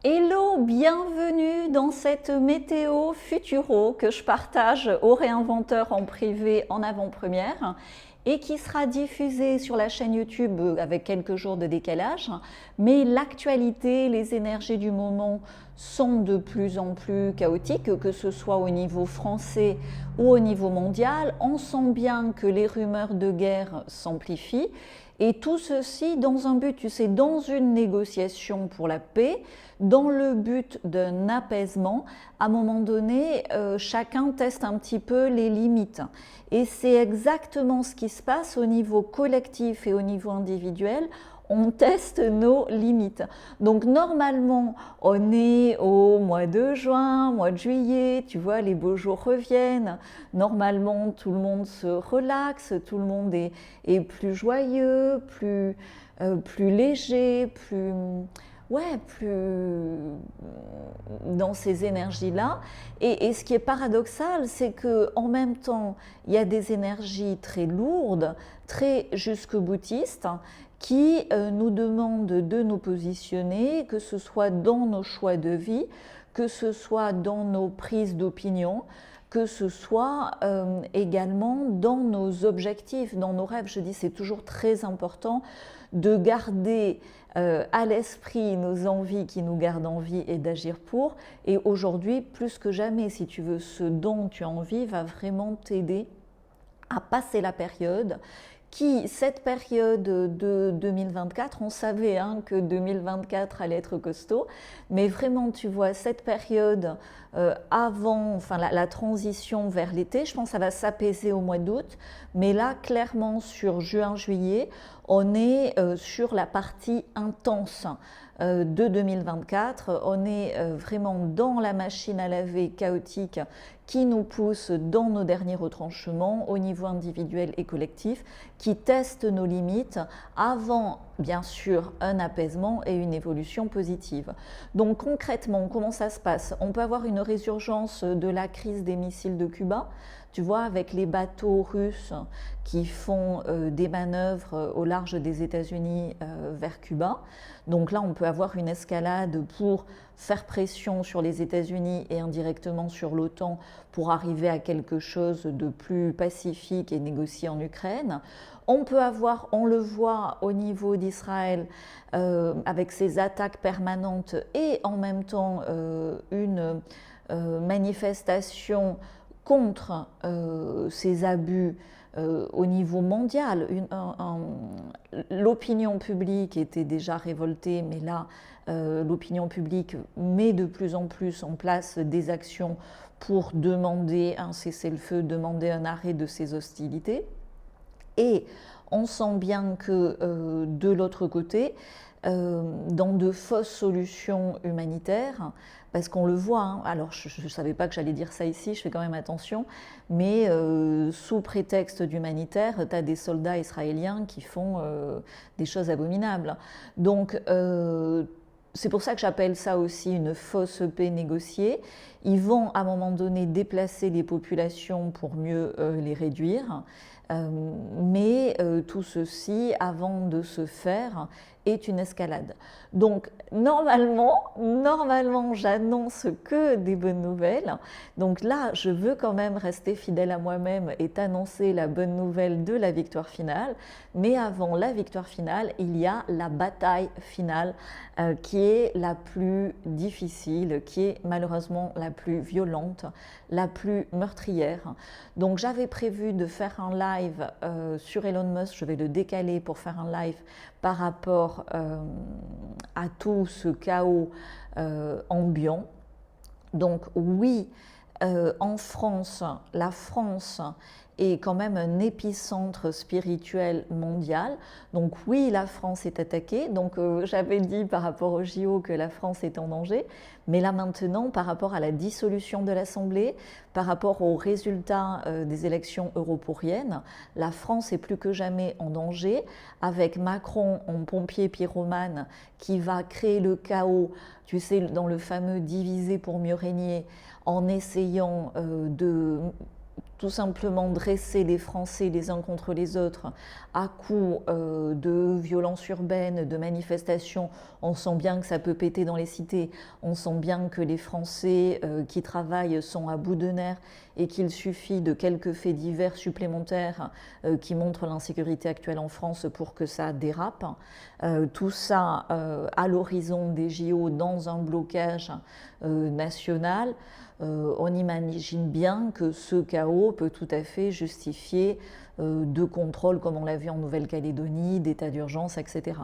Hello, bienvenue dans cette météo futuro que je partage aux réinventeurs en privé en avant-première et qui sera diffusée sur la chaîne YouTube avec quelques jours de décalage. Mais l'actualité, les énergies du moment sont de plus en plus chaotiques, que ce soit au niveau français ou au niveau mondial. On sent bien que les rumeurs de guerre s'amplifient. Et tout ceci dans un but, tu sais, dans une négociation pour la paix, dans le but d'un apaisement. À un moment donné, chacun teste un petit peu les limites. Et c'est exactement ce qui se passe au niveau collectif et au niveau individuel. On teste nos limites. Donc normalement, on est au mois de juin, mois de juillet, tu vois, les beaux jours reviennent. Normalement, tout le monde se relaxe, tout le monde est plus joyeux, plus léger, plus dans ces énergies-là. Et ce qui est paradoxal, c'est que en même temps, il y a des énergies très lourdes, très jusque-boutistes, qui nous demandent de nous positionner, que ce soit dans nos choix de vie, que ce soit dans nos prises d'opinion, que ce soit également dans nos objectifs, dans nos rêves. Je dis, c'est toujours très important de garder à l'esprit nos envies qui nous gardent en vie et d'agir pour. Et aujourd'hui, plus que jamais, si tu veux, ce dont tu as envie va vraiment t'aider à passer la période. Cette période de 2024, on savait que 2024 allait être costaud, mais vraiment, tu vois, cette période avant, enfin la transition vers l'été, je pense que ça va s'apaiser au mois d'août, mais là, clairement, sur juin-juillet, on est sur la partie intense de 2024. On est vraiment dans la machine à laver chaotique qui nous pousse dans nos derniers retranchements au niveau individuel et collectif, qui teste nos limites avant, bien sûr, un apaisement et une évolution positive. Donc concrètement, comment ça se passe? On peut avoir une résurgence de la crise des missiles de Cuba, tu vois, avec les bateaux russes qui font des manœuvres au large des États-Unis vers Cuba. Donc là, on peut avoir une escalade pour faire pression sur les États-Unis et indirectement sur l'OTAN pour arriver à quelque chose de plus pacifique et négocié en Ukraine. On peut avoir, on le voit au niveau d'Israël, avec ses attaques permanentes et en même temps une manifestation contre ces abus au niveau mondial. L'opinion publique était déjà révoltée, mais là, l'opinion publique met de plus en plus en place des actions pour demander un cessez-le-feu, demander un arrêt de ces hostilités. Et on sent bien que de l'autre côté, dans de fausses solutions humanitaires, parce qu'on le voit, alors je ne savais pas que j'allais dire ça ici, je fais quand même attention, mais sous prétexte d'humanitaire, tu as des soldats israéliens qui font des choses abominables. Donc c'est pour ça que j'appelle ça aussi une fausse paix négociée. Ils vont à un moment donné déplacer les populations pour mieux les réduire. Mais tout ceci, avant de se faire, est une escalade. Donc normalement, j'annonce que des bonnes nouvelles. Donc là, je veux quand même rester fidèle à moi-même et t'annoncer la bonne nouvelle de la victoire finale. Mais avant la victoire finale, il y a la bataille finale qui est la plus difficile, qui est malheureusement la plus violente, la plus meurtrière. Donc j'avais prévu de faire un live sur Elon Musk, je vais le décaler pour faire un live par rapport à tout ce chaos ambiant. Donc oui, en France, la France est quand même un épicentre spirituel mondial. Donc oui, la France est attaquée. Donc j'avais dit par rapport au JO que la France est en danger. Mais là maintenant, par rapport à la dissolution de l'Assemblée, par rapport aux résultats des élections européennes, la France est plus que jamais en danger, avec Macron en pompier pyromane qui va créer le chaos, tu sais, dans le fameux diviser pour mieux régner, en essayant de tout simplement dresser les Français les uns contre les autres à coups de violences urbaines, de manifestations. On sent bien que ça peut péter dans les cités, on sent bien que les Français qui travaillent sont à bout de nerfs et qu'il suffit de quelques faits divers supplémentaires qui montrent l'insécurité actuelle en France pour que ça dérape. Tout ça à l'horizon des JO dans un blocage national. On imagine bien que ce chaos peut tout à fait justifier de contrôle comme on l'a vu en Nouvelle-Calédonie, d'état d'urgence, etc.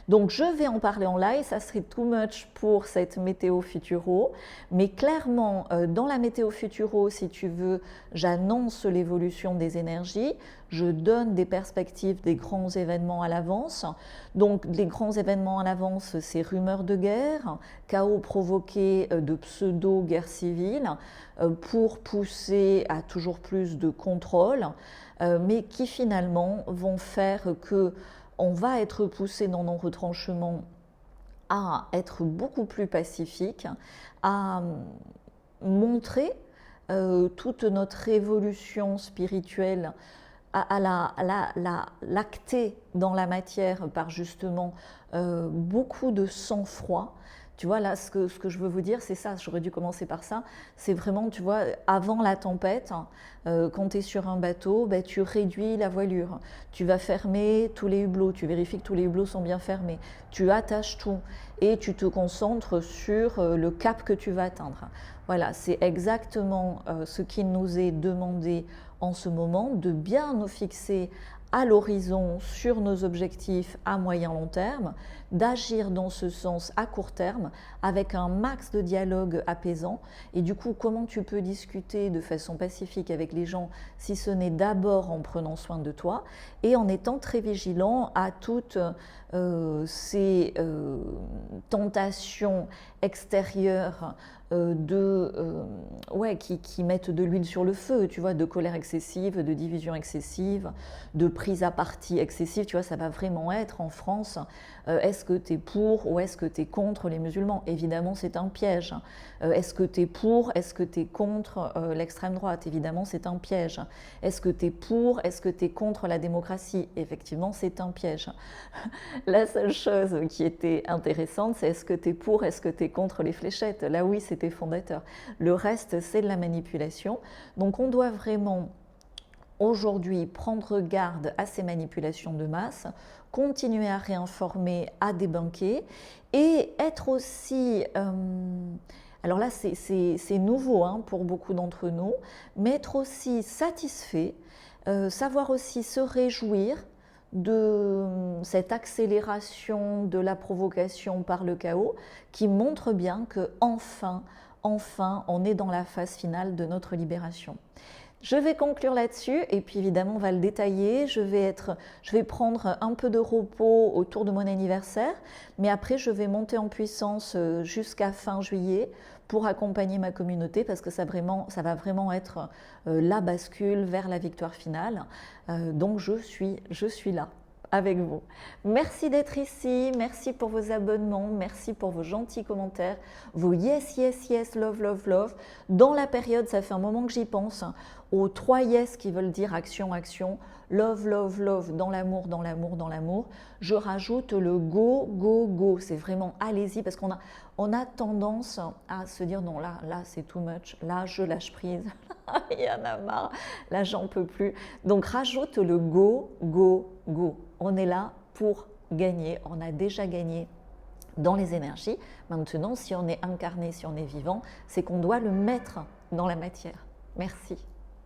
Donc je vais en parler en live, ça serait too much pour cette météo futuro, mais clairement dans la météo futuro, si tu veux, j'annonce l'évolution des énergies, je donne des perspectives des grands événements à l'avance. Donc les grands événements à l'avance, c'est rumeurs de guerre, chaos provoqué de pseudo-guerre civile pour pousser à toujours plus de contrôle, mais qui finalement vont faire que on va être poussé dans nos retranchements à être beaucoup plus pacifique, à montrer toute notre évolution spirituelle, à l'acter dans la matière par justement beaucoup de sang-froid. Tu vois, là, ce que je veux vous dire, c'est ça, j'aurais dû commencer par ça, c'est vraiment, tu vois, avant la tempête, quand tu es sur un bateau, ben, tu réduis la voilure, tu vas fermer tous les hublots, tu vérifies que tous les hublots sont bien fermés, tu attaches tout et tu te concentres sur le cap que tu vas atteindre. Voilà, c'est exactement ce qu'il nous est demandé en ce moment, de bien nous fixer à l'horizon sur nos objectifs à moyen long terme, d'agir dans ce sens à court terme avec un max de dialogue apaisant. Et du coup, comment tu peux discuter de façon pacifique avec les gens si ce n'est d'abord en prenant soin de toi et en étant très vigilant à toutes ces tentations extérieures qui mettent de l'huile sur le feu, tu vois, de colère excessive, de division excessive, de prise à partie excessive, tu vois, ça va vraiment être en France, est-ce que tu es pour ou est-ce que tu es contre les musulmans? Évidemment, c'est un piège. Est-ce que tu es pour, est-ce que tu es contre l'extrême droite? Évidemment, c'est un piège. Est-ce que tu es pour, est-ce que tu es contre la démocratie? Effectivement, c'est un piège. La seule chose qui était intéressante, c'est est-ce que tu es pour, est-ce que tu es contre les fléchettes? Là, oui, c'était fondateur. Le reste, c'est de la manipulation. Donc, on doit vraiment aujourd'hui prendre garde à ces manipulations de masse, continuer à réinformer, à débunker et être aussi... alors là, c'est nouveau pour beaucoup d'entre nous, mais être aussi satisfait, savoir aussi se réjouir de cette accélération de la provocation par le chaos qui montre bien que enfin, on est dans la phase finale de notre libération. Je vais conclure là-dessus et puis évidemment on va le détailler. Je vais prendre un peu de repos autour de mon anniversaire, mais après je vais monter en puissance jusqu'à fin juillet pour accompagner ma communauté parce que ça va vraiment être la bascule vers la victoire finale. Donc je suis là avec vous. Merci d'être ici, merci pour vos abonnements, merci pour vos gentils commentaires, vos yes, yes, yes, love, love, love. Dans la période, ça fait un moment que j'y pense, aux 3 yes qui veulent dire action, action, love, love, love, dans l'amour, dans l'amour, dans l'amour. Je rajoute le go, go, go. C'est vraiment allez-y parce qu'on a tendance à se dire non, là c'est too much, là je lâche prise, il y en a marre, là j'en peux plus. Donc rajoute le go, go, go. On est là pour gagner, on a déjà gagné dans les énergies. Maintenant, si on est incarné, si on est vivant, c'est qu'on doit le mettre dans la matière. Merci.